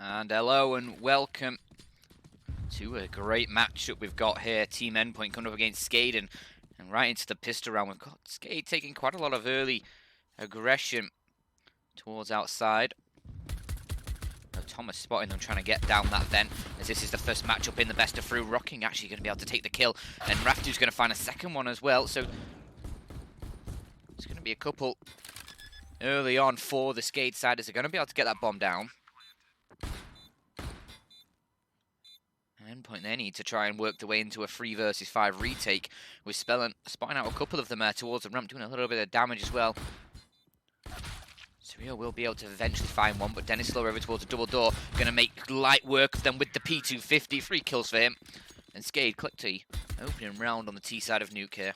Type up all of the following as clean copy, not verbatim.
And hello and welcome to a great matchup we've got here. Team Endpoint coming up against SKADE and right into the pistol round. We've got SKADE taking quite a lot of early aggression towards outside. Thomas spotting them, trying to get down that vent, as this is the first matchup in the best of three. Rocking actually going to be able to take the kill, and Raftu's going to find a second one as well. So it's going to be a couple early on for the SKADE side, as they're going to be able to get that bomb down. Endpoint, they need to try and work their way into a 3 versus 5 retake, with spotting out a couple of them there towards the ramp, doing a little bit of damage as well. Surreal will be able to eventually find one, but Dennis slow over towards the double door, going to make light work of them with the P250. 3 kills for him. And SKADE quickly opening round on the T side of Nuke here.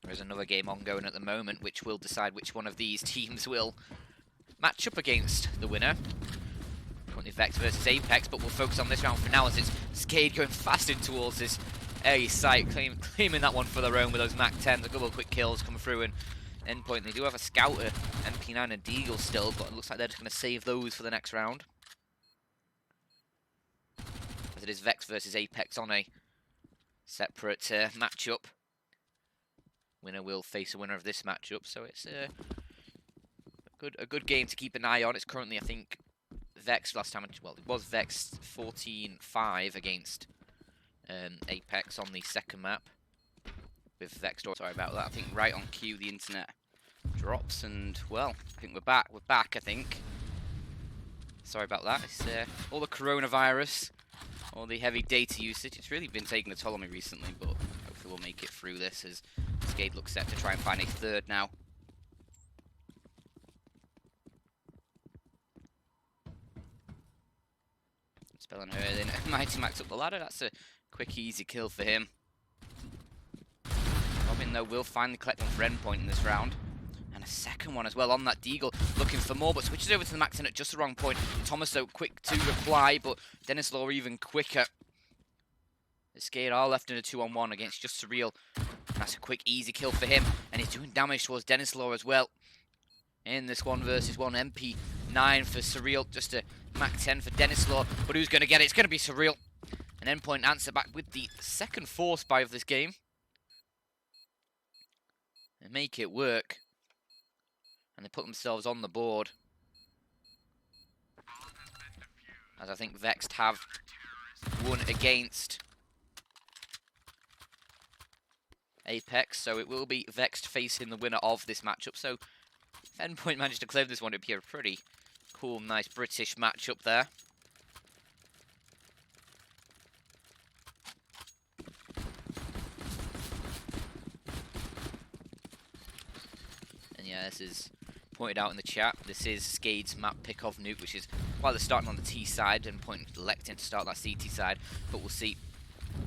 There's another game ongoing at the moment, which will decide which one of these teams will match up against the winner. Currently Vex versus Apex, but we'll focus on this round for now, as it's SKADE going fast in towards this A site, claiming that one for their own with those Mac 10s. A couple of quick kills coming through, and Endpoint, they do have a Scouter, MP9 and Deagle still, but it looks like they're just going to save those for the next round. As it is Vex versus Apex on a separate matchup. Winner will face a winner of this matchup, so it's a good game to keep an eye on. It's currently, I think, Vex last time. Well, it was Vex 14-5 against Apex on the second map with Vex. Sorry about that. I think right on cue the internet drops, and well, I think we're back. We're back. I think. Sorry about that. It's all the coronavirus, all the heavy data usage. It's really been taking a toll on me recently, but hopefully we'll make it through this, as SKADE looks set to try and find a third now. Spelling her in. Mighty Max up the ladder. That's a quick, easy kill for him. Robin, though, will finally collect one for Endpoint in this round. And a second one as well on that Deagle, looking for more, but switches over to the Max 10 at just the wrong point. Thomas, though, quick to reply, but Dennis Law even quicker. The SKADE are left in a 2-on-1 against just Surreal. And that's a quick, easy kill for him. And he's doing damage towards Dennis Law as well. In this 1 versus 1, MP9 for Surreal. Just a Mac 10 for Dennis Law. But who's going to get it? It's going to be Surreal. And Endpoint answer back with the second force buy of this game. And make it work. And they put themselves on the board. As I think Vexed have won against Apex, so it will be Vexed facing the winner of this matchup. So Endpoint managed to clear this one. It'd be a pretty cool, nice British matchup there. And yeah, this is pointed out in the chat. This is SKADE's map pick of Nuke, which is why they're starting on the T side, and Endpoint electing to start that CT side. But we'll see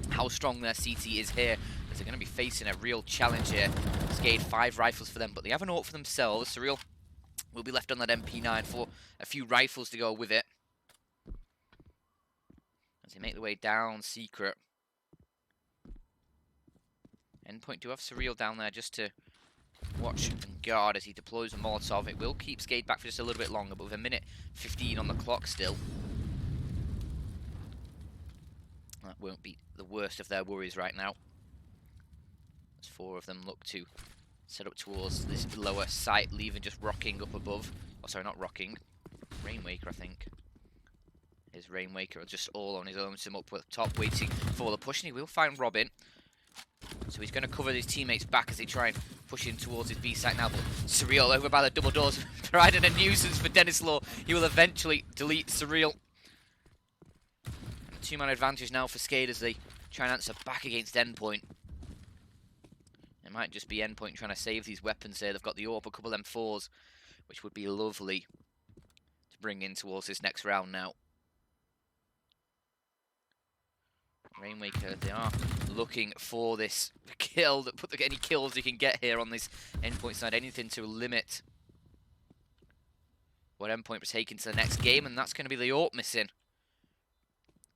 how strong their CT is here, as they're going to be facing a real challenge here. SKADE 5 rifles for them, but they have an AWP for themselves. Surreal will be left on that MP9 for a few rifles to go with it, as they make their way down secret. Endpoint do have Surreal down there just to watch and guard as he deploys a Molotov. It will keep SKADE back for just a little bit longer, but with a minute 15 on the clock still, that won't be the worst of their worries right now, as 4 of them look to set up towards this lower site, leaving just Rocking up above. Oh, sorry, not Rocking. Rainwaker, I think. Is Rainwaker just all on his own, sim up with top, waiting for the push, and he will find Robin. So he's going to cover his teammates back as they try and push in towards his B site now, but Surreal over by the double doors, providing a nuisance for Dennis Law. He will eventually delete Surreal. 2-man advantage now for SKADE as they try and answer back against Endpoint. It might just be Endpoint trying to save these weapons here. They've got the AWP, a couple of M4s, which would be lovely to bring in towards this next round now. Rainwaker, they are looking for this kill, put any kills they can get here on this Endpoint side, anything to limit what Endpoint was taking to the next game, and that's going to be the AWP missing.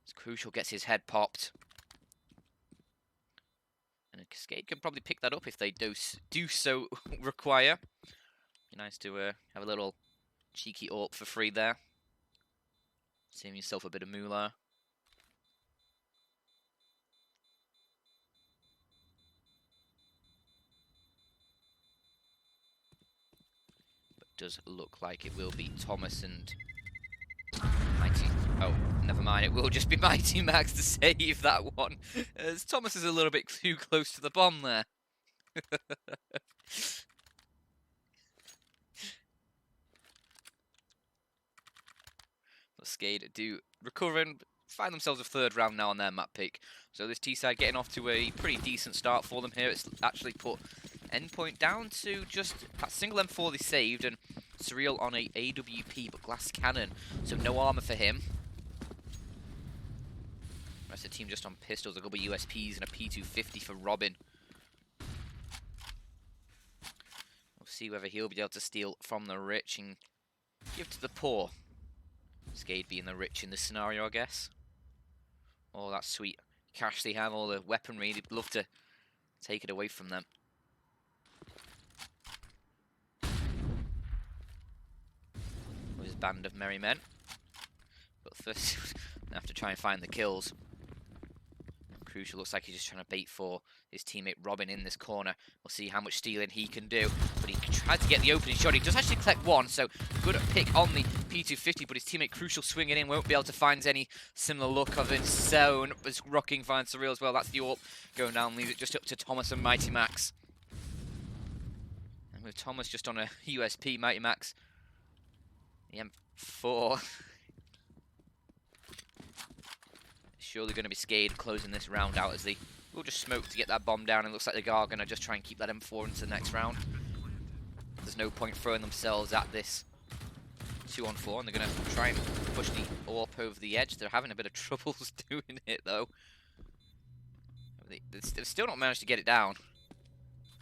As Crucial gets his head popped. And SKADE can probably pick that up if they do so require. Be nice to have a little cheeky AWP for free there. Saving yourself a bit of moolah. But does look like it will be Thomas and Mighty. Oh, never mind. It will just be Mighty Max to save that one. As Thomas is a little bit too close to the bomb there. But SKADE do recover and find themselves a third round now on their map pick. So this T-side getting off to a pretty decent start for them here. It's actually put Endpoint down to just that single M4 they saved, and Surreal on a AWP but glass cannon, so no armor for him. Rest of the team just on pistols, a couple of USPs and a P250 for Robin. We'll see whether he'll be able to steal from the rich and give to the poor. SKADE being the rich in this scenario, I guess. All that sweet cash they have, all the weaponry, they'd love to take it away from them. With his band of merry men. But first, they have to try and find the kills. Crucial looks like he's just trying to bait for his teammate Robin in this corner. We'll see how much stealing he can do. But he tried to get the opening shot. He does actually collect one, so good pick on the P250, but his teammate Crucial swinging in won't be able to find any similar look of his zone. As Rocking finds Surreal as well. That's the AWP going down, leaves it just up to Thomas and Mighty Max. And with Thomas just on a USP, Mighty Max, the M4. Surely going to be SKADE closing this round out as they will just smoke to get that bomb down. It looks like they are going to just try and keep that M4 into the next round. There's no point throwing themselves at this 2-on-4, and they're going to try and push the AWP over the edge. They're having a bit of troubles doing it, though. They've still not managed to get it down.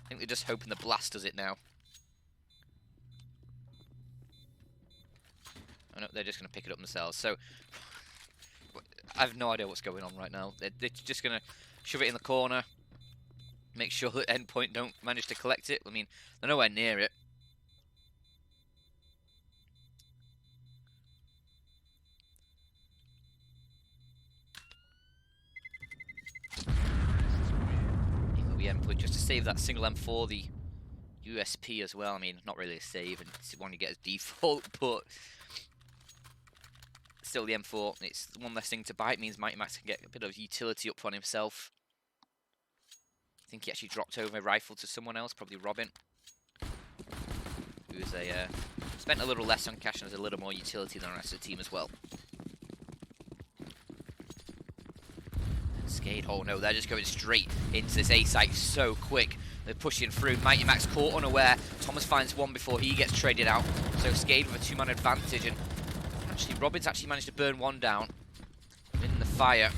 I think they're just hoping the blast does it now. Oh no, they're just going to pick it up themselves. So I have no idea what's going on right now. They're just going to shove it in the corner, make sure that Endpoint don't manage to collect it. I mean, they're nowhere near it. It will be Endpoint just to save that single M4, the USP as well. I mean, not really a save, and it's one you get as default, but still the M4, it's one less thing to buy. It means Mighty Max can get a bit of utility up on himself. I think he actually dropped over a rifle to someone else, probably Robin, who's spent a little less on cash and has a little more utility than the rest of the team as well. SKADE, oh no, they're just going straight into this A site so quick. They're pushing through. Mighty Max caught unaware. Thomas finds one before he gets traded out. So SKADE with a 2-man advantage, and Robin's actually managed to burn one down in the fire.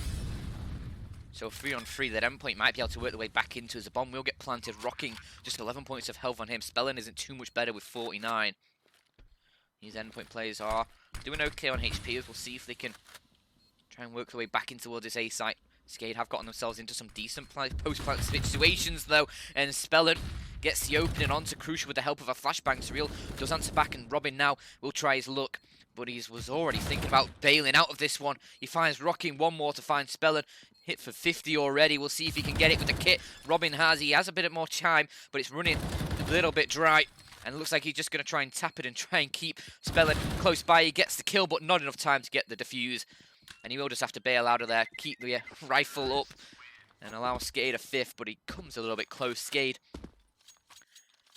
So 3-on-3, that Endpoint might be able to work their way back into as the bomb will get planted. Rocking just 11 points of health on him. Spellin isn't too much better with 49. These Endpoint players are doing okay on HP, as we'll see if they can try and work their way back in towards this A site. SKADE have gotten themselves into some decent post-plant situations though, and Spellin gets the opening onto Crucial with the help of a flashbang. Surreal does answer back, and Robin now will try his luck, but he was already thinking about bailing out of this one. He finds Rocking one more to find Spellin. Hit for 50 already. We'll see if he can get it with the kit. Robin he has a bit more time, but it's running a little bit dry. And it looks like he's just going to try and tap it and try and keep Spellin close by. He gets the kill, but not enough time to get the defuse. And he will just have to bail out of there, keep the rifle up, and allow SKADE a fifth, but he comes a little bit close. SKADE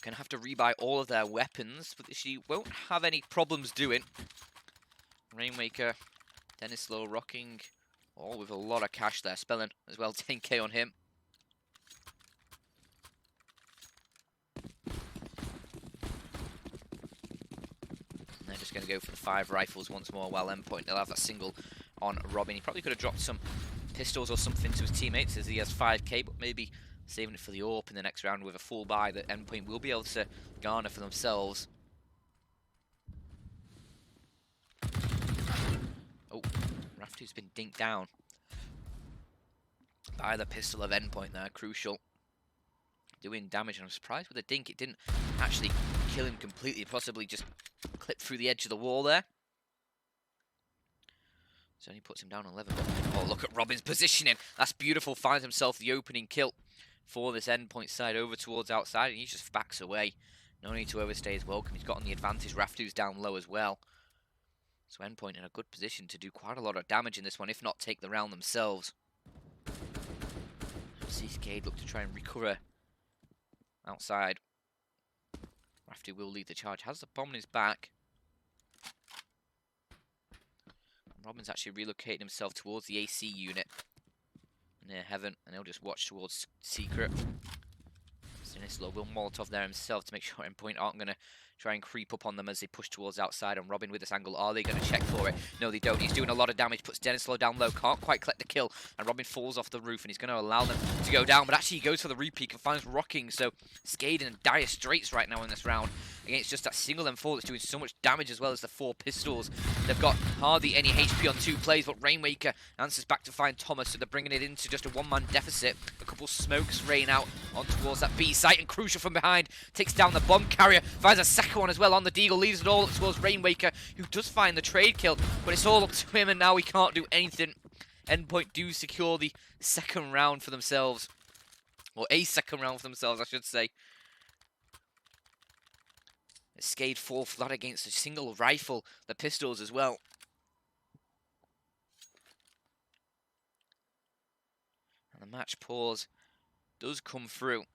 going to have to rebuy all of their weapons, but she won't have any problems doing. Rainmaker, Dennis Low, Rocking, all with a lot of cash there. Spellin as well, 10k on him. And they're just going to go for the 5 rifles once more, while Endpoint, they'll have that single on Robin. He probably could have dropped some pistols or something to his teammates as he has 5k, but maybe saving it for the AWP in the next round with a full buy that Endpoint will be able to garner for themselves. Actually, it's been dinked down by the pistol of Endpoint there. Crucial. Doing damage, and I'm surprised with the dink it didn't actually kill him completely. It possibly just clipped through the edge of the wall there. So he puts him down 11. Oh, look at Robin's positioning. That's beautiful. Finds himself the opening kill for this Endpoint side over towards outside, and he just backs away. No need to overstay his welcome. He's got on the advantage. Raftu's down low as well. So Endpoint in a good position to do quite a lot of damage in this one, if not take the round themselves. See SKADE look to try and recover outside. Raftu will lead the charge. Has the bomb in his back. Robin's actually relocating himself towards the AC unit near Heaven, and he'll just watch towards Secret. Stanislo will Molotov there himself to make sure Endpoint aren't going to try and creep up on them as they push towards outside. And Robin with this angle, are they going to check for it? No, they don't. He's doing a lot of damage, puts Stanislo down low, can't quite collect the kill, and Robin falls off the roof, and he's going to allow them to go down, but actually he goes for the repeat and finds Rocking. So SKADE in dire straits right now in this round against just that single M4 that's doing so much damage, as well as the 4 pistols. They've got hardly any HP on 2 plays, but Rainmaker answers back to find Thomas, so they're bringing it into just a 1-man deficit. A couple smokes rain out on towards that B site, and Crucial from behind takes down the bomb carrier, finds a second one as well on the Deagle, leaves it all up towards Rainmaker, who does find the trade kill, but it's all up to him, and now he can't do anything. Endpoint do secure the second round for themselves, or a second round for themselves, I should say. SKADE fall flat against a single rifle, the pistols as well. And the match pause does come through.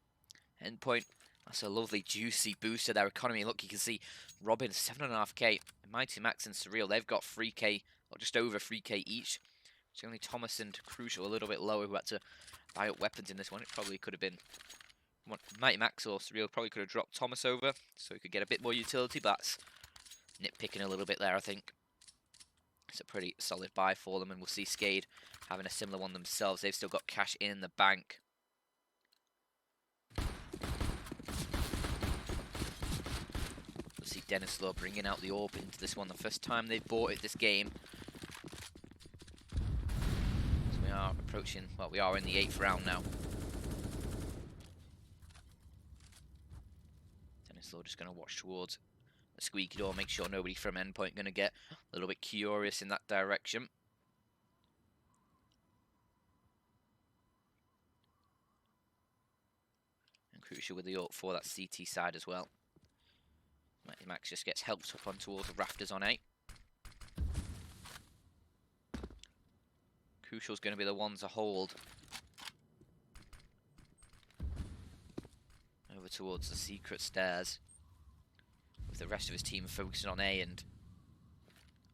Endpoint, that's a lovely juicy boost to their economy. Look, you can see Robin 7.5k, Mighty Max and Surreal, they've got 3k, or just over 3k each. It's only Thomas and Crucial a little bit lower who had to buy up weapons in this one. It probably could have been Mighty Max or Surreal probably could have dropped Thomas over, so he could get a bit more utility, but that's nitpicking a little bit there, I think. It's a pretty solid buy for them, and we'll see SKADE having a similar one themselves. They've still got cash in the bank. We'll see Denislow bringing out the orb into this one, the first time they've bought it this game. So we are approaching, well, we are in the 8th round now. Denislow just going to watch towards the squeaky door, make sure nobody from Endpoint going to get a little bit curious in that direction. And Crucial with the ult for that CT side as well. Mighty Max just gets helped up on towards the rafters on 8. Crucial's going to be the one to hold over towards the secret stairs, with the rest of his team focusing on A and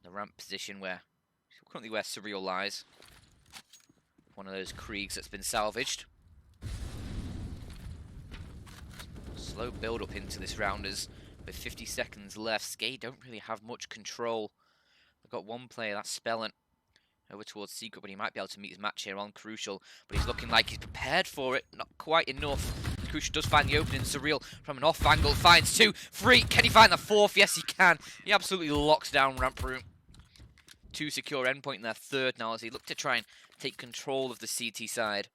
the ramp position where currently where Surreal lies. One of those Kriegs that's been salvaged. Slow build up into this round as with 50 seconds left, SKADE don't really have much control. They've got one player, that's Spellin, over towards Secret, but he might be able to meet his match here on Crucial, but he's looking like he's prepared for it, not quite enough. Crucial does find the opening. Surreal from an off angle finds 2, 3. Can he find the 4th? Yes, he can. He absolutely locks down ramp room. 2 secure Endpoint in their 3rd now as he look to try and take control of the CT side.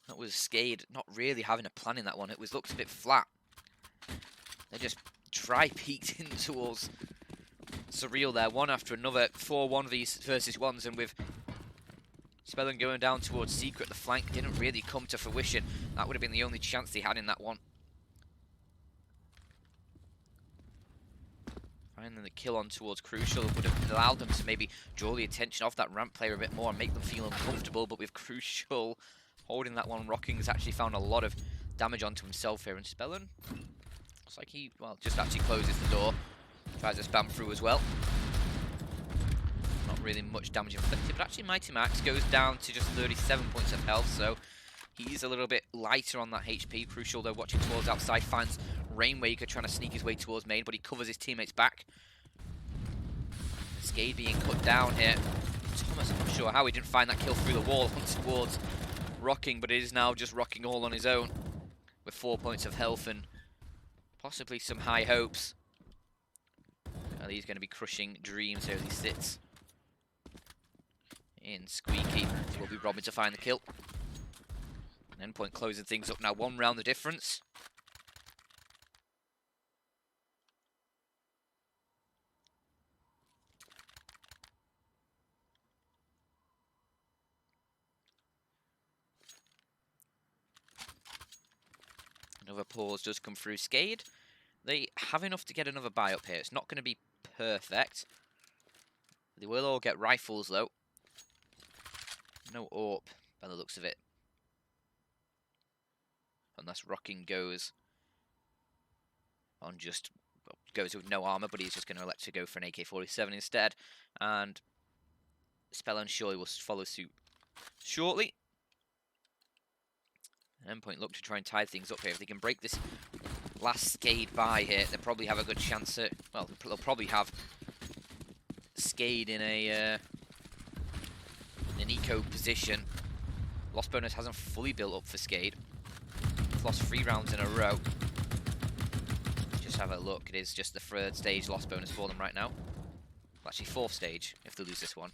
That was SKADE not really having a plan in that one. It was looked a bit flat. They just dry peeked in towards Surreal there, one after another. 4-1 versus 1s, and with Spellin going down towards Secret, the flank didn't really come to fruition. That would have been the only chance they had in that one. Finding the kill on towards Crucial would have allowed them to maybe draw the attention off that ramp player a bit more and make them feel uncomfortable, but with Crucial holding that one, Rocking's actually found a lot of damage onto himself here, and Spellin looks like he, well, just actually closes the door. Tries to spam through as well. Not really much damage inflicted, but actually Mighty Max goes down to just 37 points of health, so he's a little bit lighter on that HP. Crucial, though, watching towards outside, finds Rainmaker trying to sneak his way towards main, but he covers his teammates back. SKADE being cut down here. Thomas, I'm not sure how he didn't find that kill through the wall towards Rocking, but it is now just Rocking all on his own with 4 points of health and possibly some high hopes. he's going to be crushing dreams here as he sits in Squeaky. Will be Robin to find the kill. Endpoint closing things up now. 1 round the difference. Another pause does come through SKADE. They have enough to get another buy up here. It's not going to be perfect. They will all get rifles though. No AWP by the looks of it. Unless Rocking goes on just goes with no armor, but he's just going to elect to go for an AK-47 instead. And Spell and Surely will follow suit shortly. Endpoint look to try and tie things up here. If they can break this last SKADE by here, they'll probably have a good chance at, well, they'll probably have SKADE in an eco position. Loss bonus hasn't fully built up for SKADE. They've lost 3 rounds in a row. Just have a look. It is just the 3rd stage loss bonus for them right now. Well, actually 4th stage if they lose this one.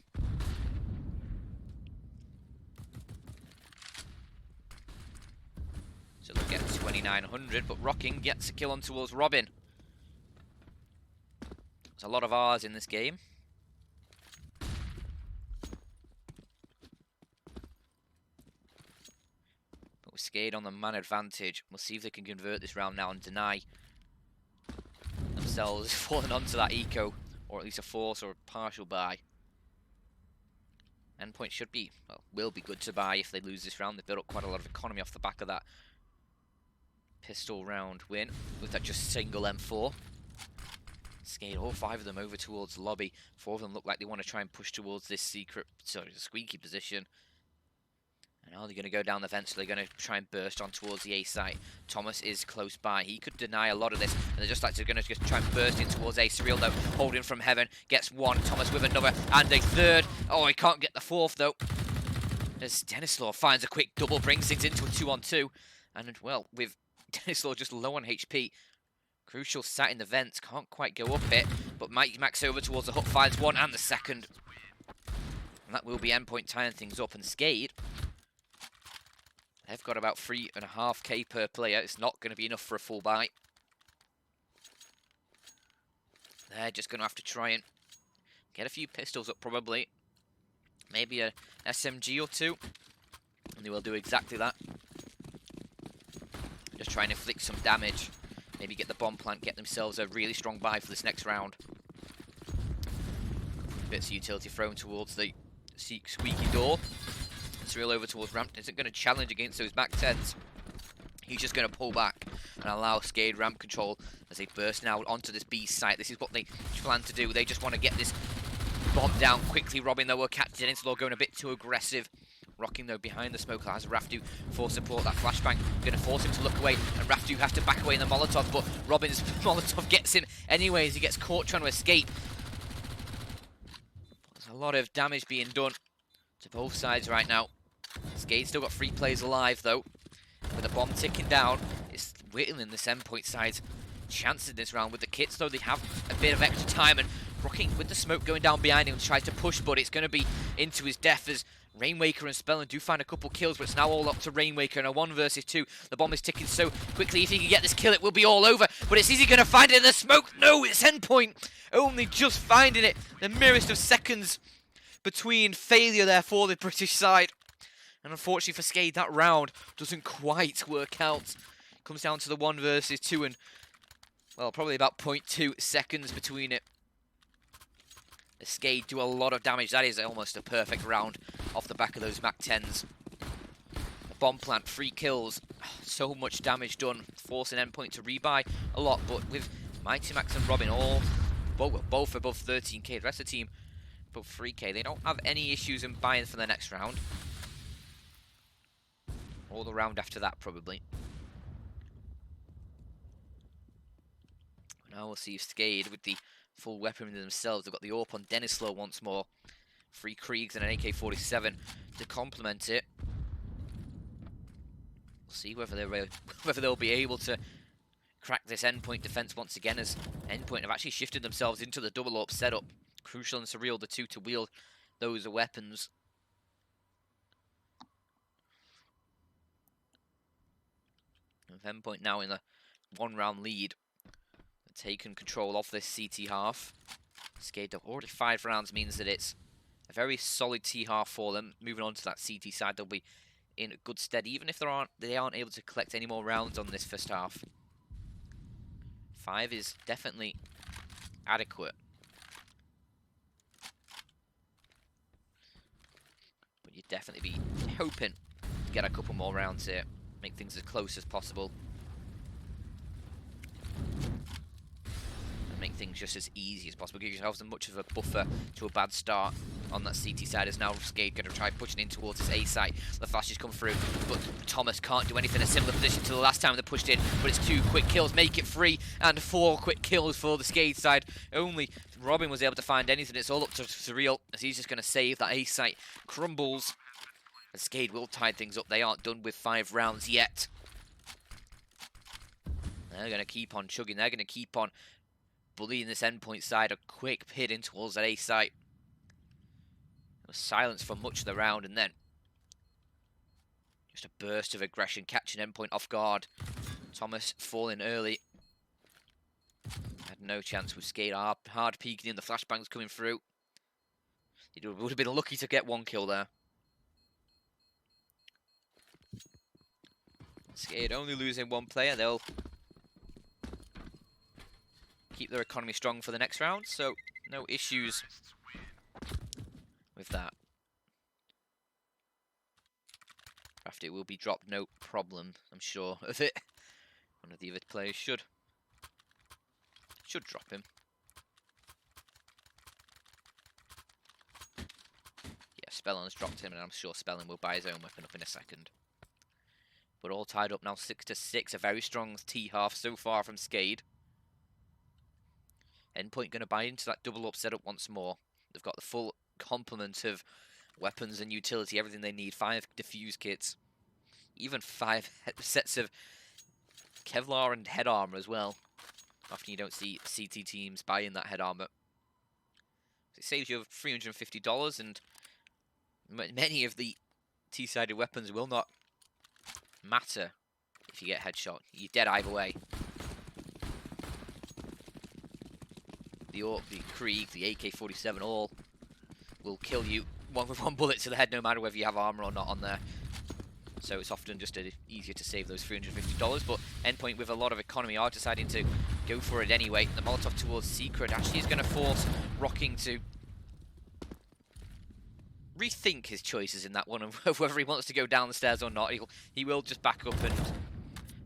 So they'll get 2,900, but Rocking gets a kill on towards Robin. There's a lot of R's in this game. But with SKADE on the man advantage, we'll see if they can convert this round now and deny themselves falling onto that eco, or at least a force or a partial buy. Endpoint should be, well, will be good to buy if they lose this round. They've built up quite a lot of economy off the back of that pistol round win with that just single M4. SKADE all 5 of them over towards the lobby. 4 of them look like they want to try and push towards this squeaky position. And are they going to go down the vent? So they're going to try and burst on towards the A site. Thomas is close by. He could deny a lot of this. And they're just like they're going to just try and burst in towards A. Surreal though, holding from heaven, gets 1. Thomas with another and a 3rd. Oh, he can't get the 4th though. As Denislaw finds a quick double, brings things into a 2-on-2. And well, with Denislaw just low on HP, Crucial sat in the vents, can't quite go up it, but Mike Max over towards the hut, finds 1 and the 2nd. And that will be Endpoint tying things up. And SKADE, they've got about 3.5k per player. It's not going to be enough for a full buy. They're just going to have to try and get a few pistols up probably. Maybe a SMG or 2. And they will do exactly that. Just try and inflict some damage. Maybe get the bomb plant, get themselves a really strong buy for this next round. Bits of utility thrown towards the squeaky door. Surreal over towards ramp. Isn't going to challenge against those back 10s. He's just going to pull back and allow SKADE ramp control as they burst now onto this B site. This is what they plan to do. They just want to get this bomb down quickly. Robin, though, will catch it. Inslaw going a bit too aggressive. Rocking, though, behind the smoke has Raftu for support. That flashbang going to force him to look away, and Raftu has to back away in the Molotov, but Robin's Molotov gets him anyway as he gets caught trying to escape. There's a lot of damage being done to both sides right now. SKADE still got 3 players alive, though. With the bomb ticking down, it's whittling this Endpoint side's chances in this round. With the kits, though, they have a bit of extra time, and Rocking with the smoke going down behind him tries to push, but it's going to be into his death as Rainwaker and Spellin do find a couple kills, but it's now all up to Rainwaker in a 1 versus 2. The bomb is ticking so quickly. If he can get this kill, it will be all over. But is he going to find it in the smoke? No, it's Endpoint. Only just finding it. The merest of seconds between failure there for the British side. And unfortunately for SKADE, that round doesn't quite work out. Comes down to the 1 versus 2 and, well, probably about 0.2 seconds between it. The SKADE do a lot of damage. That is almost a perfect round off the back of those Mac 10s. The bomb plant, 3 kills. So much damage done, forcing Endpoint to rebuy a lot. But with Mighty Max and Robin both above 13k, the rest of the team above 3k, they don't have any issues in buying for the next round. Or the round after that, probably. Now we'll see if SKADE, with the full weaponry themselves, they've got the AWP on Denislaw once more. 3 Kriegs and an AK-47 to complement it. We'll see whether they'll be able to crack this Endpoint defense once again, as Endpoint have actually shifted themselves into the double AWP setup. Crucial and Surreal, the two to wield those weapons. With Endpoint now in the 1-round lead, taken control of this CT half. SKADE already 5 rounds means that it's a very solid T half for them. Moving on to that CT side, they'll be in good stead, even if they aren't able to collect any more rounds on this first half. 5 is definitely adequate. But you'd definitely be hoping to get a couple more rounds here, make things as close as possible. And make things just as easy as possible. Give yourselves as much of a buffer to a bad start on that CT side, as now SKADE going to try pushing in towards this A site. The flashes come through, but Thomas can't do anything. A similar position to the last time they pushed in, but it's 2 quick kills, make it 3, and 4 quick kills for the SKADE side. Only Robin was able to find anything. It's all up to Surreal, as he's just going to save that A site. Crumbles, and SKADE will tie things up. They aren't done with 5 rounds yet. They're going to keep on chugging. They're going to keep on bullying this Endpoint side. A quick pit in towards that A site. There was silence for much of the round, and then just a burst of aggression, catching Endpoint off guard. Thomas falling early. Had no chance with SKADE hard peeking in. The flashbangs coming through. He would have been lucky to get 1 kill there. SKADE only losing 1 player. They'll keep their economy strong for the next round, so no issues with that. Rafty will be dropped, no problem, I'm sure of it. One of the other players should drop him. Yeah, Spellin has dropped him, and I'm sure Spellin will buy his own weapon up in a second. But all tied up now, 6-6. A very strong T half so far from SKADE. Endpoint going to buy into that double up setup once more. They've got the full complement of weapons and utility, everything they need. 5 defuse kits, even 5 sets of Kevlar and head armor as well. Often you don't see CT teams buying that head armor. It saves you $350, and many of the T-sided weapons will not matter if you get headshot. You're dead either way. The AWP, the Krieg, the AK-47, all will kill you with 1 bullet to the head, no matter whether you have armor or not on there. So it's often just easier to save those $350. But Endpoint, with a lot of economy, are deciding to go for it anyway. The Molotov towards Secret actually is going to force Rocking to rethink his choices in that one, of whether he wants to go down the stairs or not. He will just back up and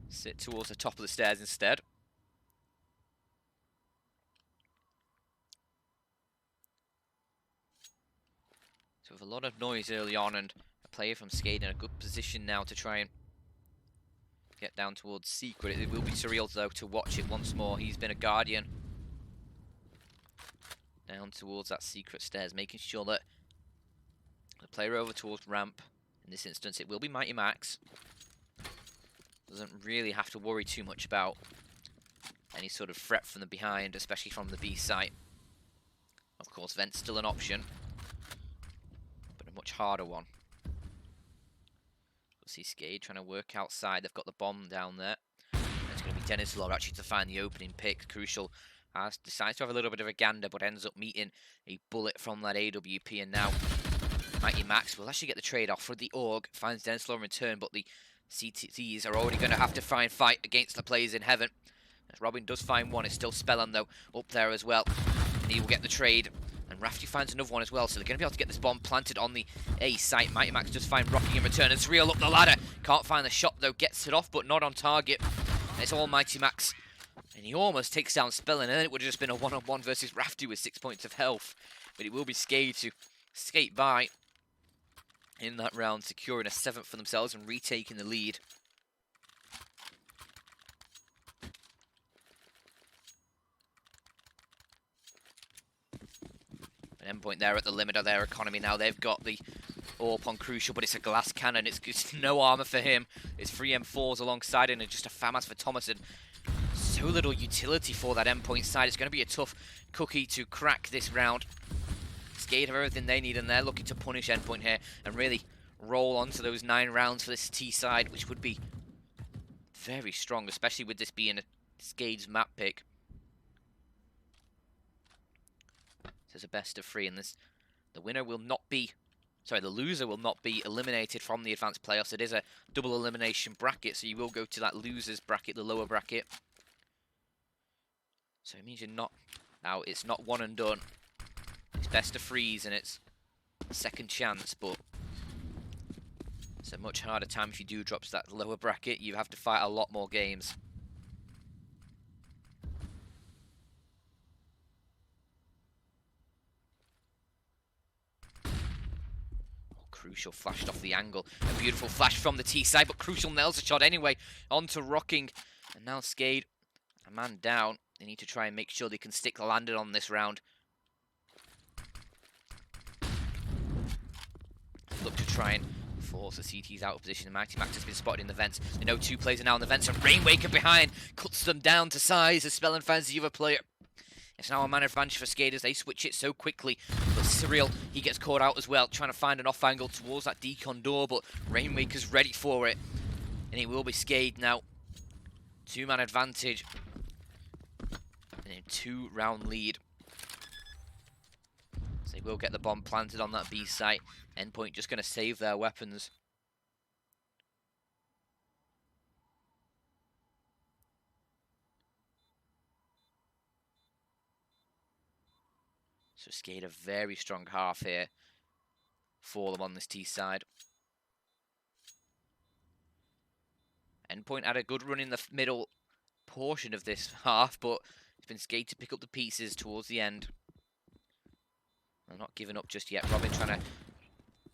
sit towards the top of the stairs instead. So with a lot of noise early on, and a player from SKADE in a good position now to try and get down towards Secret. It will be Surreal, though, to watch it once more. He's been a guardian. Down towards that Secret stairs, making sure that the player over towards ramp. In this instance, it will be Mighty Max. Doesn't really have to worry too much about any sort of threat from the behind, especially from the B site. Of course, Vent's still an option, but a much harder one. We'll see SKADE trying to work outside. They've got the bomb down there. It's going to be Dennis Law actually to find the opening pick. Crucial decides to have a little bit of a gander, but ends up meeting a bullet from that AWP, and now Mighty Max will actually get the trade off for the AUG. Finds Dennis Law in return, but the CTs are already going to have to fight against the players in heaven. As Robin does find one, it's still Spellin, though, up there as well. And he will get the trade. And Rafty finds another one as well, so they're going to be able to get this bomb planted on the A site. Mighty Max does find Rocking in return. It's Surreal up the ladder. Can't find the shot, though. Gets it off, but not on target. And it's all Mighty Max. And he almost takes down Spellin, and then it would have just been a one-on-one versus Rafty with 6 points of health. But it will be SKADE to skate by in that round, securing a 7th for themselves and retaking the lead. An Endpoint there at the limit of their economy now. They've got the AWP on Crucial, but it's a glass cannon. It's no armor for him. It's 3 M4s alongside it, and just a FAMAS for Thomas. And so little utility for that Endpoint side. It's going to be a tough cookie to crack this round. SKADE have everything they need, and they're looking to punish Endpoint here and really roll onto those 9 rounds for this T side, which would be very strong, especially with this being a SKADE's map pick. There's a best of 3 in this. The winner will not be, sorry, the loser will not be eliminated from the advanced playoffs. It is a double elimination bracket, so you will go to that losers bracket, the lower bracket. So it means you're not, now it's not one and done. It's best of 3s and it's second chance, but it's a much harder time if you do drop to that lower bracket. You have to fight a lot more games. Crucial flashed off the angle. A beautiful flash from the T side, but Crucial nails the shot anyway. On to Rocking. And now SKADE, a man down. They need to try and make sure they can stick landed on this round. Look to try and force the CTs out of position. Mighty Max has been spotted in the vents. They know 2 players are now in the vents, and Rainwaker behind cuts them down to size as Spellin finds the other player. It's now a man advantage for SKADE as they switch it so quickly. But Surreal, he gets caught out as well, trying to find an off angle towards that decon door, but Rainwaker's ready for it. And it will be SKADE now. 2-man advantage. And a 2-round lead. So they will get the bomb planted on that B site. Endpoint just going to save their weapons. So SKADE a very strong half here for them on this T side. Endpoint had a good run in the middle portion of this half, but it's been SKADE to pick up the pieces towards the end. They're not giving up just yet. Robin trying to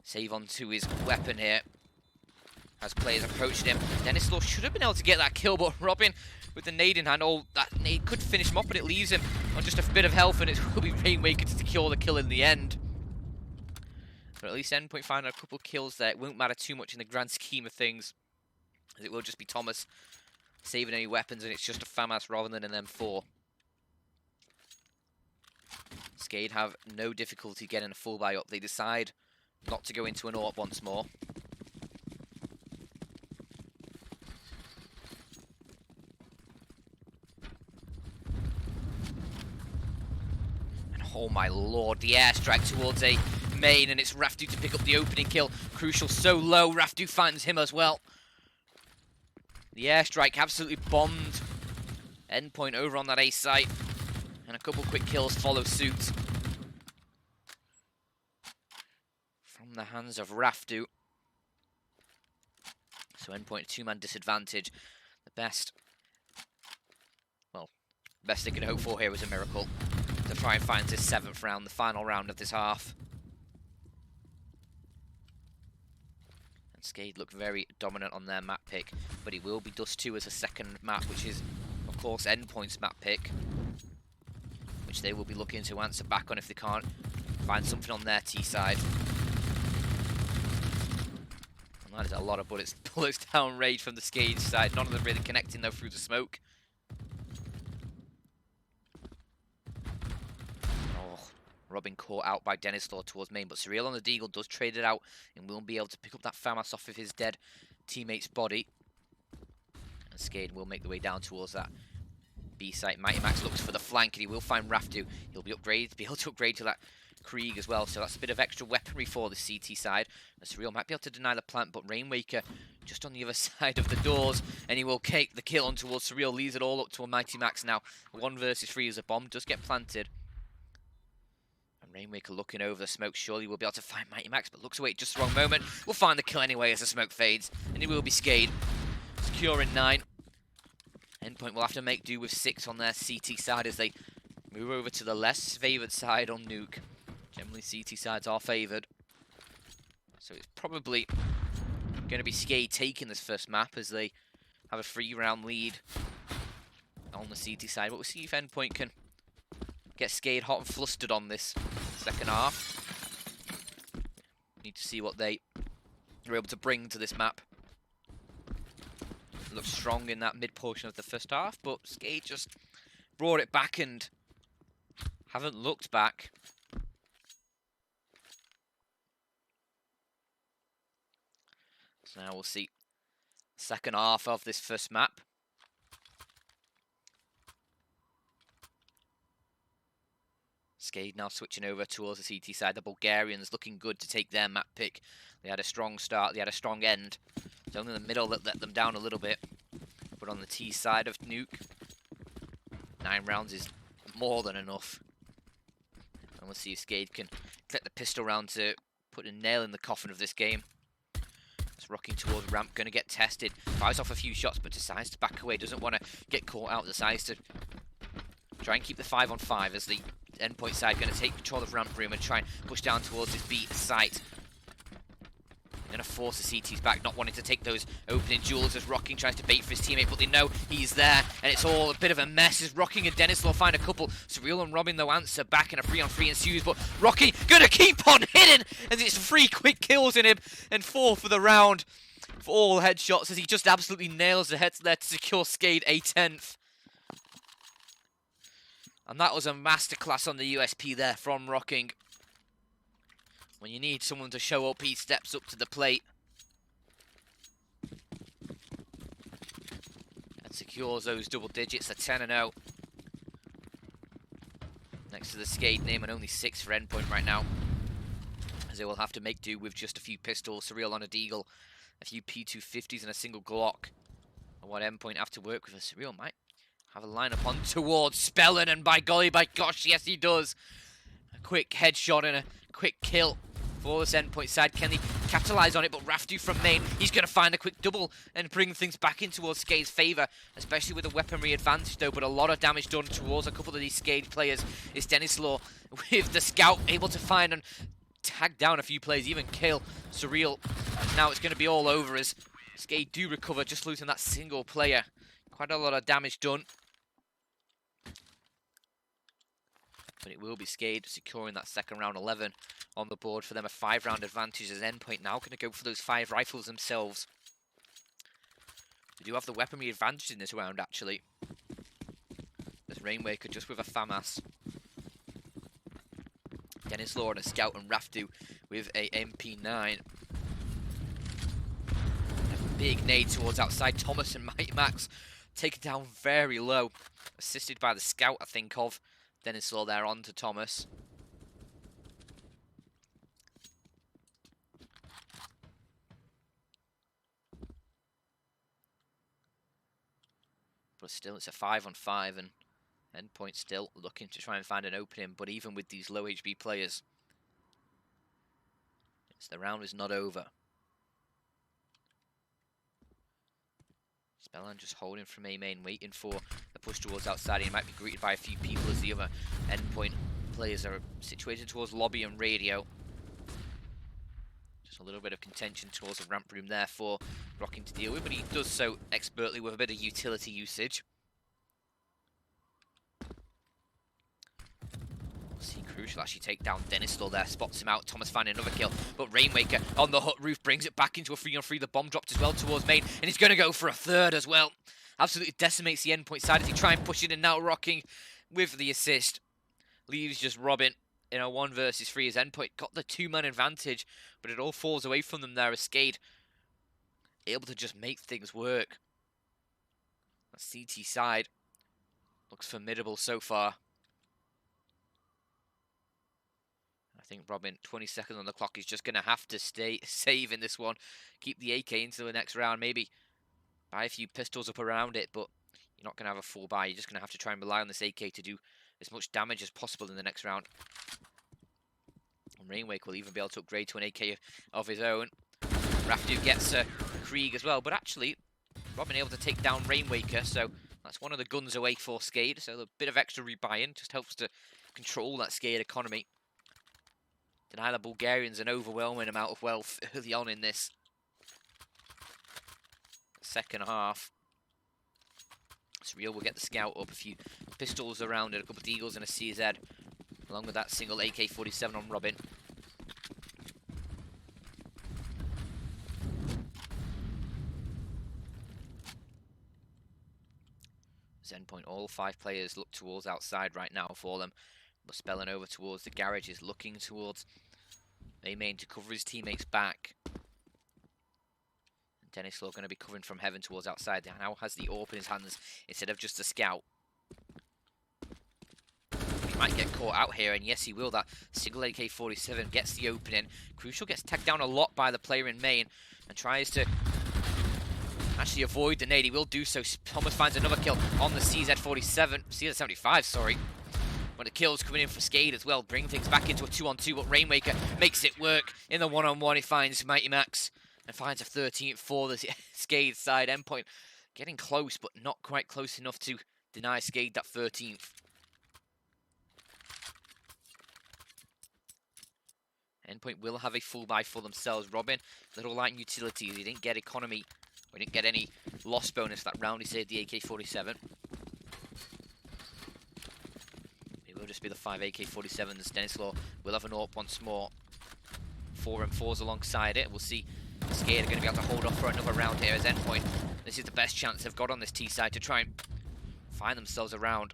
save onto his weapon here as players approached him. Dennis Law should have been able to get that kill, but Robin with the nade in hand, that nade could finish him off, but it leaves him on just a bit of health, and it will be Rainwaker to secure the kill in the end. But at least Endpoint found a couple kills there. It won't matter too much in the grand scheme of things, as it will just be Thomas saving any weapons, and it's just a FAMAS rather than an M4. SKADE have no difficulty getting a full buy up. They decide not to go into an AWP once more. And oh my lord, the airstrike towards a main, and it's Rafdu to pick up the opening kill. Crucial so low, Rafdu finds him as well. The airstrike absolutely bombed Endpoint over on that A site, and a couple quick kills follow suit from the hands of Rafdu. So Endpoint 2-man disadvantage. The best, well, best they could hope for here was a miracle to try and find his 7th round, the final round of this half. SKADE look very dominant on their map pick, but it will be Dust 2 as a second map, which is, of course, Endpoint's map pick, which they will be looking to answer back on if they can't find something on their T side. And that is a lot of bullets down range from the SKADE side. None of them really connecting, though, through the smoke. Robin caught out by Dennis Law towards main, but Surreal on the Deagle does trade it out and will be able to pick up that FAMAS off of his dead teammate's body. And SKADE will make the way down towards that B site. Mighty Max looks for the flank and he will find Rafdu. He'll be able to upgrade to that Krieg as well, so that's a bit of extra weaponry for the CT side. And Surreal might be able to deny the plant, but Rainwaker just on the other side of the doors, and he will take the kill on towards Surreal, leaves it all up to a Mighty Max now. 1 versus 3 as a bomb does get planted. Rainwaker looking over the smoke, surely will be able to find Mighty Max, but looks away at just the wrong moment. We'll find the kill anyway as the smoke fades, and it will be SKADE. Secure in 9. Endpoint will have to make do with 6 on their CT side as they move over to the less favoured side on Nuke. Generally, CT sides are favoured. So it's probably going to be SKADE taking this first map as they have a 3-round lead on the CT side. But we'll see if Endpoint can get SKADE hot and flustered on this second half. Need to see what they are able to bring to this map. looked strong in that mid portion of the first half, but SKADE just brought it back and haven't looked back. So now we'll see the second half of this first map. SKADE now switching over towards the CT side. The Bulgarians looking good to take their map pick. They had a strong start, they had a strong end. It's only the middle that let them down a little bit. But on the T side of Nuke, 9 rounds is more than enough. And we'll see if SKADE can click the pistol round to put a nail in the coffin of this game. It's rocking towards ramp, going to get tested. Fires off a few shots, but decides to back away. Doesn't want to get caught out. Decides to try and keep the 5-on-5 as the Endpoint side going to take control of ramp room and try and push down towards this B site. Going to force the CTs back, not wanting to take those opening duels as Rocking tries to bait for his teammate, but they know he's there, and it's all a bit of a mess as Rocking and Dennis will find a couple. Surreal and Robin though answer back, and a 3-on-3 ensues, but Rocking going to keep on hitting as it's 3 quick kills in him and 4 for the round for all headshots as he just absolutely nails the heads there to secure SKADE a 10th. And that was a masterclass on the USP there from Rocking. When you need someone to show up, he steps up to the plate. And secures those double digits, a 10-0. Next to the SKADE name, and only 6 for Endpoint right now. As they will have to make do with just a few pistols, Surreal on a Deagle, a few P250s and a single Glock. And what Endpoint have to work with, Surreal might have a lineup on towards Spellin, and by golly, by gosh, yes he does. A quick headshot and a quick kill for this Endpoint side. Can they capitalise on it? But Rafdu from main, he's going to find a quick double and bring things back in towards SKADE's favour, especially with a weaponry advantage though, but a lot of damage done towards a couple of these SKADE players. It's Denislaw with the scout able to find and tag down a few players, even kill Surreal. And now it's going to be all over as SKADE do recover, just losing that single player. Quite a lot of damage done. But it will be SKADE securing that second round 11 on the board for them. A 5-round advantage as Endpoint now going to go for those 5 rifles themselves. They do have the weaponry advantage in this round actually. There's Rainwaker just with a FAMAS. Dennis Law and a Scout, and Rafdu with a MP9. A big nade towards outside. Thomas and Mighty Max taken down very low. Assisted by the Scout, I think of. Dennis Law there on to Thomas. But still, it's a 5-on-5, and Endpoint still looking to try and find an opening. But even with these low HB players, the round is not over. Spellin just holding from A main, waiting for the push towards outside. He might be greeted by a few people as the other Endpoint players are situated towards lobby and radio. Just a little bit of contention towards the ramp room there for Rocking to deal with, but he does so expertly with a bit of utility usage. See Crucial actually take down Denislaw there, spots him out. Thomas finding another kill, but Rainwaker on the hut roof brings it back into a 3-on-3. The bomb dropped as well towards main, and he's going to go for a third as well. Absolutely decimates the Endpoint side as he try and push it in now. Rocking with the assist. Leaves just Robin in a 1 versus 3 as Endpoint got the 2-man advantage, but it all falls away from them there as SKADE able to just make things work. That CT side looks formidable so far. I think Robin, 20 seconds on the clock, is just going to have to stay save in this one. Keep the AK into the next round. Maybe buy a few pistols up around it, but you're not going to have a full buy. You're just going to have to try and rely on this AK to do as much damage as possible in the next round. And Rainwake will even be able to upgrade to an AK of his own. Rafdu gets Krieg as well, but actually, Robin able to take down Rainwaker, so that's one of the guns away for SKADE. So a bit of extra rebuy-in just helps to control that SKADE economy. Deny the Bulgarians an overwhelming amount of wealth early on in this second half. Surreal will get the Scout up, a few pistols around it, a couple of Deagles and a CZ, along with that single AK-47 on Robin. Endpoint, all 5 players look towards outside right now for them. But spelling over towards the garage is looking towards A main to cover his teammates back. And Denislaw going to be covering from heaven towards outside. He now has the AWP in his hands instead of just a scout. He might get caught out here, and yes he will. That single AK-47 gets the opening. Crucial gets tagged down a lot by the player in main and tries to actually avoid the nade. He will do so. Thomas finds another kill on the CZ-75, sorry. But the kills coming in for SKADE as well, bring things back into a 2-on-2, but Rainmaker makes it work. In the 1-on-1, he finds Mighty Max and finds a 13th for the SKADE side. Endpoint getting close, but not quite close enough to deny SKADE that 13th. Endpoint will have a full buy for themselves. Robin, little light utilities. He didn't get economy. We didn't get any loss bonus that round. He saved the AK-47. It will just be the 5 AK-47s. Denislaw will have an AWP once more. 4 M4s alongside it. We'll see SKADE are going to be able to hold off for another round here as Endpoint. This is the best chance they've got on this T side to try and find themselves around.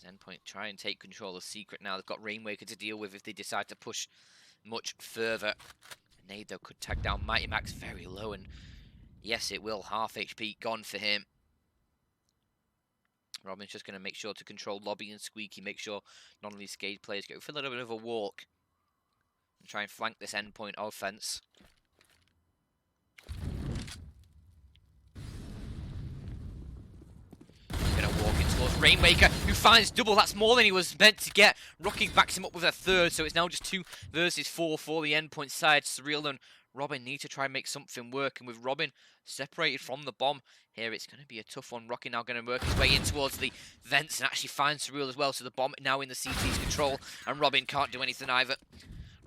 Endpoint try and take control of Secret now. They've got Rainmaker to deal with if they decide to push much further. Nade though could tag down Mighty Max very low, and yes it will. Half HP gone for him. Robin's just going to make sure to control Lobby and Squeaky, make sure none of these SKADE players go for a little bit of a walk and try and flank this Endpoint offense. Walking towards Rainmaker, who finds double. That's more than he was meant to get. Rocky backs him up with a third, so it's now just 2 versus 4 for the Endpoint side. Surreal and Robin need to try and make something work, and with Robin separated from the bomb here, it's going to be a tough one. Rocky now going to work his way in towards the vents and actually find Surreal as well, so the bomb now in the CT's control, and Robin can't do anything either.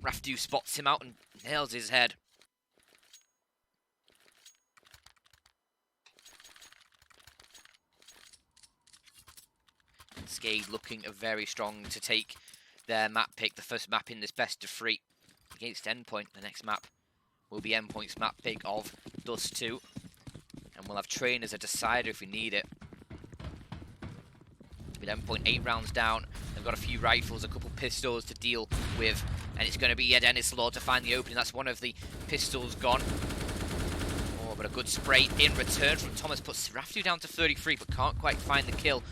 Rafdu spots him out and nails his head. SKADE looking very strong to take their map pick, the first map in this best of 3 against Endpoint. The next map will be Endpoint's map pick of Dust 2, and we'll have Train as a decider if we need it. With Endpoint 8 rounds down, they've got a few rifles, a couple pistols to deal with, and it's going to be Denislaw to find the opening. That's one of the pistols gone. Oh, but a good spray in return from Thomas puts Rafdu down to 33, but can't quite find the kill.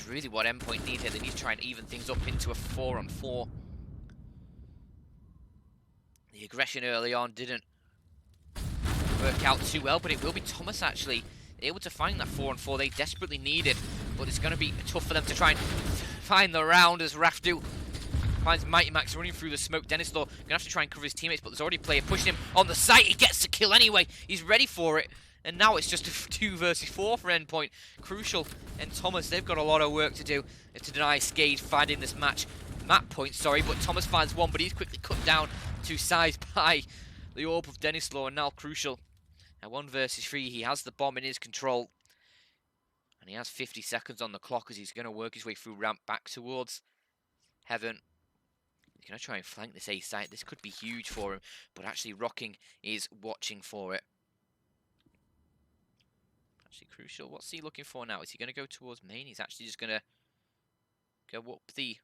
Really what Endpoint need here. They need to try and even things up into a 4-on-4. The aggression early on didn't work out too well, but it will be Thomas actually able to find that 4-on-4 they desperately needed. But it's going to be tough for them to try and find the round as Rafdu finds Mighty Max running through the smoke. Denislaw going to have to try and cover his teammates, but there's already a player pushing him on the site. He gets the kill anyway. He's ready for it. And now it's just a 2 versus 4 for Endpoint. Crucial and Thomas, they've got a lot of work to do to deny SKADE finding this map point, sorry, but Thomas finds one, but he's quickly cut down to size by the AWP of Denislaw, and now Crucial. At 1 versus 3, he has the bomb in his control. And he has 50 seconds on the clock as he's going to work his way through ramp back towards Heaven. He's going to try and flank this A site. This could be huge for him, but actually Rocking is watching for it. Actually, Crucial, what's he looking for now? Is he going to go towards main? He's actually just going to go up the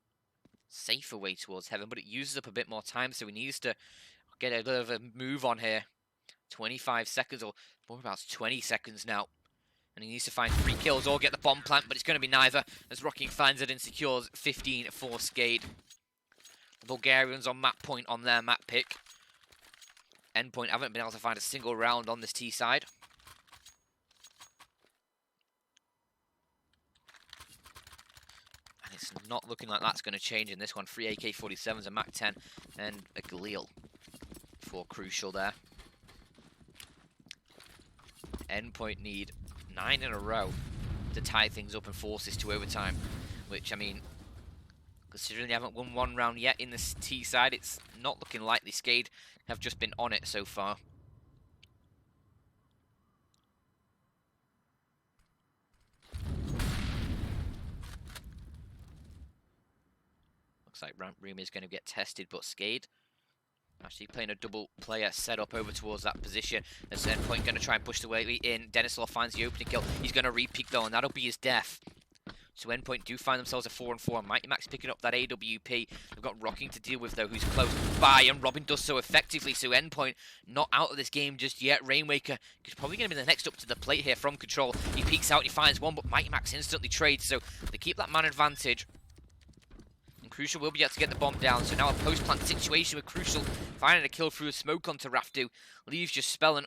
safer way towards Heaven, but it uses up a bit more time, so he needs to get a little of a move on here. 25 seconds, or more about 20 seconds now. And he needs to find 3 kills or get the bomb plant, but it's going to be neither, as Rocking finds it and secures 15 for SKADE. The Bulgarians on map point on their map pick. Endpoint haven't been able to find a single round on this T side. It's not looking like that's going to change in this one. 3 AK-47s, a MAC-10, and a Galil for Crucial there. Endpoint need 9 in a row to tie things up and force this to overtime, which, I mean, considering they haven't won 1 round yet in this T side, it's not looking likely. SKADE have just been on it so far. Looks like ramp room is going to get tested, but SKADE Actually playing a double player setup over towards that position. As Endpoint going to try and push the way in. Denislaw finds the opening kill. He's going to re-peek though, and that'll be his death. So Endpoint do find themselves a 4-on-4. Mighty Max picking up that AWP. They've got Rocking to deal with though, who's close by, and Robin does so effectively. So Endpoint not out of this game just yet. Rainmaker is probably going to be the next up to the plate here from Control. He peeks out, he finds one, but Mighty Max instantly trades. So they keep that man advantage. And Crucial will be able to get the bomb down. So now a post-plant situation with Crucial finding a kill through a smoke onto Raftu. Leaves just Spellin.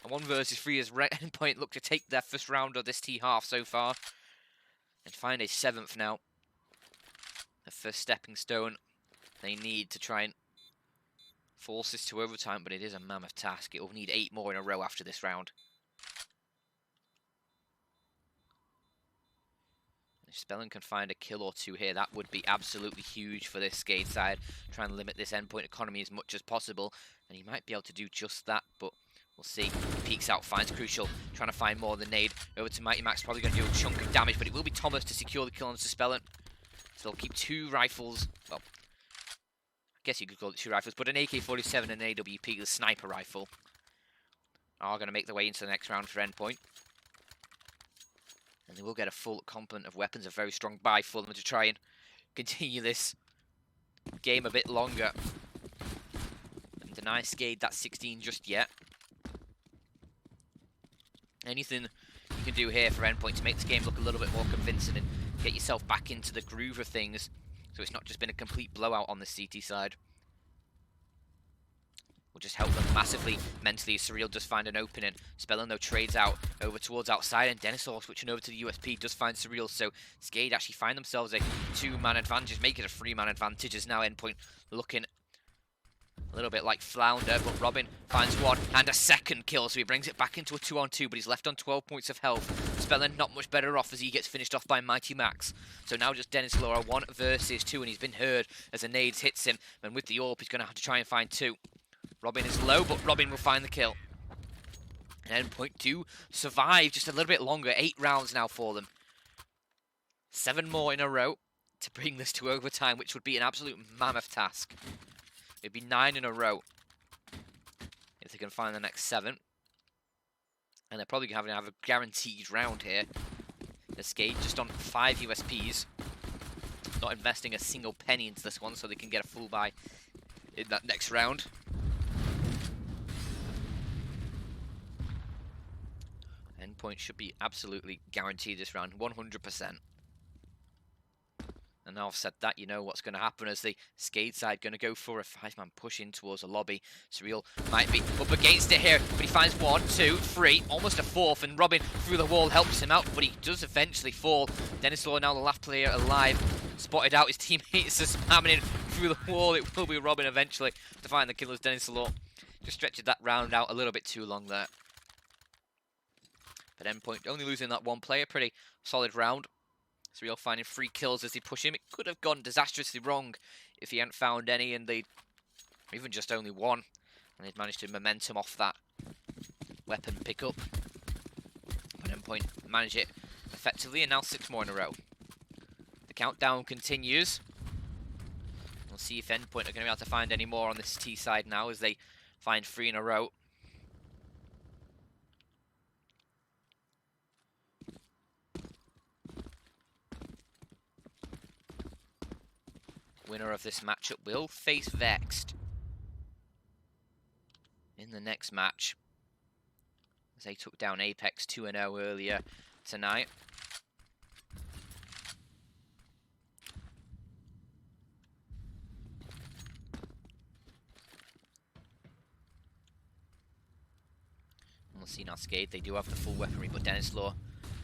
A 1 versus 3 as Endpoint look to take their first round of this T-half so far. And find a 7th now. The first stepping stone they need to try and force this to overtime, but it is a mammoth task. It will need 8 more in a row after this round. If Spellin can find a kill or 2 here, that would be absolutely huge for this SKADE side. Try and limit this Endpoint economy as much as possible, and he might be able to do just that, but we'll see. He peeks out, finds Crucial, trying to find more than nade. Over to Mighty Max, probably going to do a chunk of damage, but it will be Thomas to secure the kill on Spellin. So they'll keep 2 rifles. Well, I guess you could call it 2 rifles, but an AK-47 and an AWP, the sniper rifle, are going to make their way into the next round for Endpoint. And they will get a full complement of weapons, a very strong buy for them to try and continue this game a bit longer. And deny SKADE that 16 just yet. Anything you can do here for Endpoint to make this game look a little bit more convincing and get yourself back into the groove of things, so it's not just been a complete blowout on the CT side. Will just help them massively mentally. Surreal does find an opening. Spellin though trades out over towards outside, and Denislaw switching over to the USP does find Surreal. So SKADE actually find themselves a 2-man advantage, make it a 3-man advantage as now Endpoint looking a little bit like Flounder, but Robin finds one and a second kill, so he brings it back into a 2-on-2, but he's left on 12 points of health. Spellin not much better off as he gets finished off by Mighty Max. So now just Denislaw are 1 versus 2, and he's been heard as the nades hits him, and with the AWP he's going to have to try and find 2. Robin is low, but Robin will find the kill. And Endpoint do survive just a little bit longer. 8 rounds now for them. 7 more in a row to bring this to overtime, which would be an absolute mammoth task. It'd be 9 in a row if they can find the next 7. And they're probably going to have a guaranteed round here. The SKADE just on 5 USPs. Not investing a single penny into this one so they can get a full buy in that next round. Endpoint should be absolutely guaranteed this round, 100%. And now I've said that, you know what's going to happen as the SKADE side going to go for a 5-man push in towards a lobby. Surreal might be up against it here, but he finds 1, 2, 3, almost a 4th, and Robin through the wall helps him out, but he does eventually fall. Denislaw now the last player alive, spotted out, his teammates are spamming it through the wall. It will be Robin eventually to find the killers. Denislaw just stretched that round out a little bit too long there. But Endpoint only losing that 1 player, pretty solid round. Surreal finding 3 kills as they push him. It could have gone disastrously wrong if he hadn't found any, and they'd even just only 1. And they'd managed to momentum off that weapon pickup. But Endpoint managed it effectively, and now 6 more in a row. The countdown continues. We'll see if Endpoint are going to be able to find any more on this T side now as they find 3 in a row. Winner of this matchup will face Vexed in the next match, as they took down Apex 2-0 earlier tonight. And we'll see now SKADE, they do have the full weaponry, but Denislaw,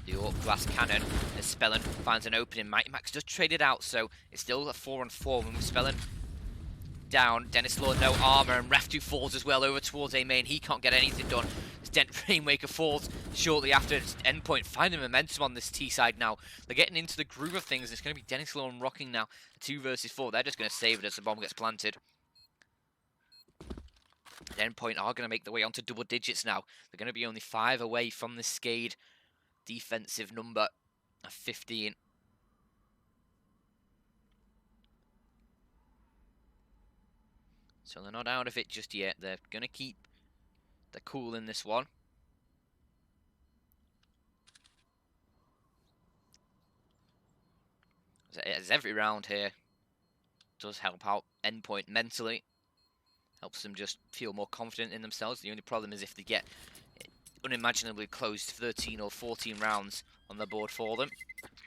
the AWP glass cannon, as Spellin finds an opening. Mighty Max does trade it out, so it's still a 4-on-4. When Spellin down, Denislaw no armor, and Raftu falls as well over towards A main. He can't get anything done. Rainmaker falls shortly after. Endpoint finding momentum on this T side now. They're getting into the groove of things. It's going to be Denislaw and Rocking now. 2 versus 4. They're just going to save it as the bomb gets planted. Endpoint are going to make their way onto double digits now. They're going to be only 5 away from the SKADE defensive number of 15. So they're not out of it just yet. They're going to keep the cool in this one. As every round here does help out Endpoint mentally. Helps them just feel more confident in themselves. The only problem is if they get unimaginably close to 13 or 14 rounds on the board for them,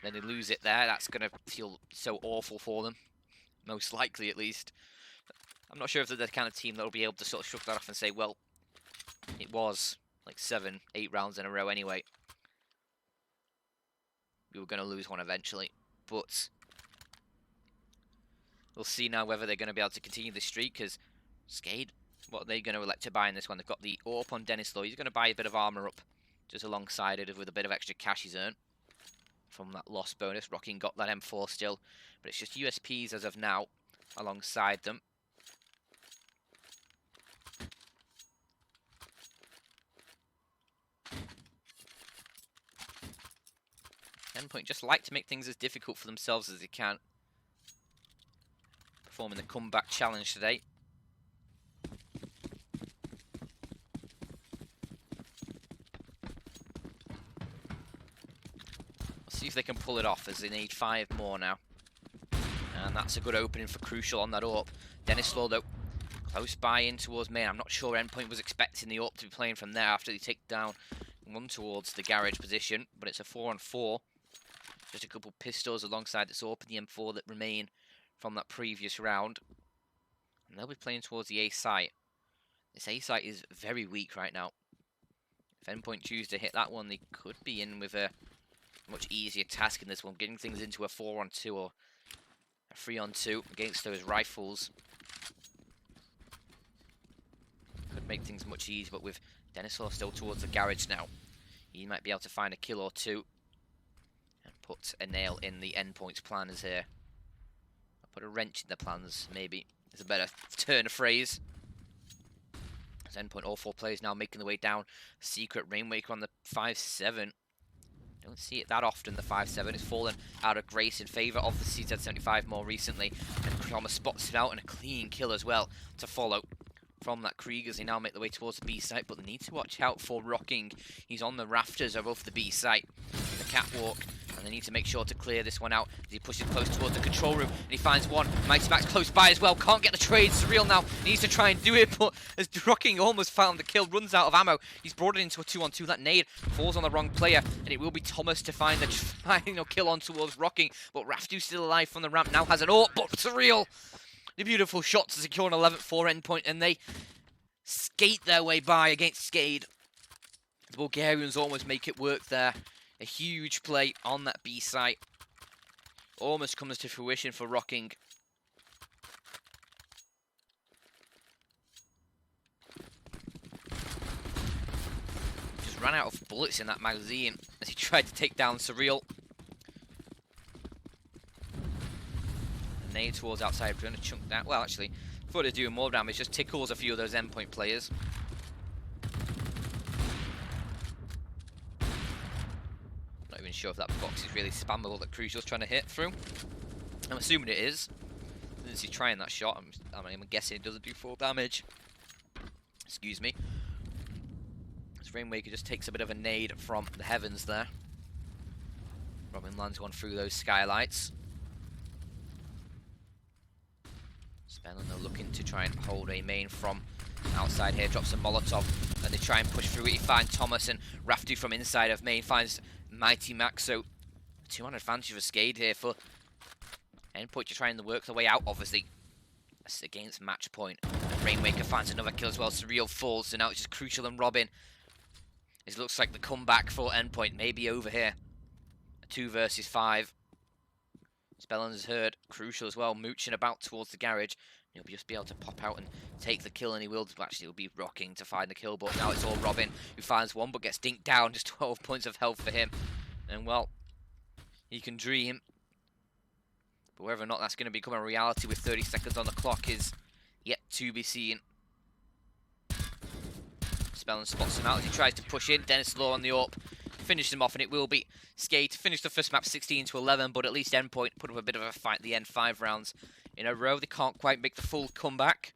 then they lose it there. That's going to feel so awful for them. Most likely, at least. I'm not sure if they're the kind of team that will be able to sort of shrug that off and say, well, it was like 7, 8 rounds in a row anyway. We were going to lose one eventually. But we'll see now whether they're going to be able to continue this streak, because SKADE, what are they going to elect to buy in this one? They've got the AWP on Dennis Law. He's going to buy a bit of armor up just alongside it with a bit of extra cash he's earned from that loss bonus. Rocking got that M4 still, but it's just USPs as of now alongside them. Endpoint just like to make things as difficult for themselves as they can. Performing the comeback challenge today. Let's see if they can pull it off, as they need 5 more now. And that's a good opening for Crucial on that AWP. Dennis Law, though, close by in towards main. I'm not sure Endpoint was expecting the AWP to be playing from there after they take down one towards the garage position, but it's a 4-on-4. Just a couple pistols alongside this AWP and the M4 that remain from that previous round. And they'll be playing towards the A site. This A site is very weak right now. If Endpoint choose to hit that one, they could be in with a much easier task in this one, getting things into a 4-on-2 or a 3-on-2 against those rifles. Could make things much easier, but with Dennis Law still towards the garage now, he might be able to find a kill or two and put a nail in the Endpoint's plans here. I'll put a wrench in the plans, maybe. Is a better turn of phrase. As Endpoint, all 4 players now making the way down. Secret Rainmaker on the 5-7. Don't see it that often, the 5-7. It's fallen out of grace in favour of the CZ75 more recently. And Kramer spots it out, and a clean kill as well to follow from that Krieg as they now make their way towards the B site. But they need to watch out for Rocking. He's on the rafters above the B site, the catwalk. And they need to make sure to clear this one out as he pushes close towards the control room. And he finds one. Mighty Max close by as well. Can't get the trade. Surreal now needs to try and do it, but as Rocking almost found the kill, runs out of ammo. He's brought it into a 2-on-2. That nade falls on the wrong player, and it will be Thomas to find the final kill on towards Rocking. But Raftu's still alive from the ramp. Now has an AWP, but Surreal. The beautiful shot to secure an 11th for Endpoint, and they skate their way by against SKADE. The Bulgarians almost make it work there. A huge play on that B site. Almost comes to fruition for Rocking. Just ran out of bullets in that magazine as he tried to take down Surreal. Nade towards outside, we're going to chunk that. Well, actually, before they're doing more damage, just tickles a few of those Endpoint players. Not even sure if that box is really spammable that Crucial's trying to hit through. I'm assuming it is. Since he's trying that shot, I'm guessing it doesn't do full damage. Excuse me. This Rainmaker just takes a bit of a nade from the heavens there. Robin lands one through those skylights. Spellin are looking to try and hold a main from outside here, drops a Molotov, and they try and push through it. You find Thomas, and Raftu from inside of main finds Mighty Max, so 2-on advantage for SKADE here for Endpoint to try and work their way out, obviously. That's against match point. And Rainmaker finds another kill as well. Surreal falls, so now it's just Crucial and Robin. It looks like the comeback for Endpoint may be over here. A 2 versus 5. Spellin has heard Crucial as well, mooching about towards the garage. He'll just be able to pop out and take the kill, and he will. Actually, he'll be Rocking to find the kill, but now it's all Robin who finds one, but gets dinked down. Just 12 points of health for him. And, well, he can dream. But whether or not that's going to become a reality with 30 seconds on the clock is yet to be seen. Spellin spots him out as he tries to push in. Dennis Law on the AWP. Finish him off, and it will be SKADE to finish the first map 16-11, but at least Endpoint put up a bit of a fight at the end, 5 rounds in a row. They can't quite make the full comeback.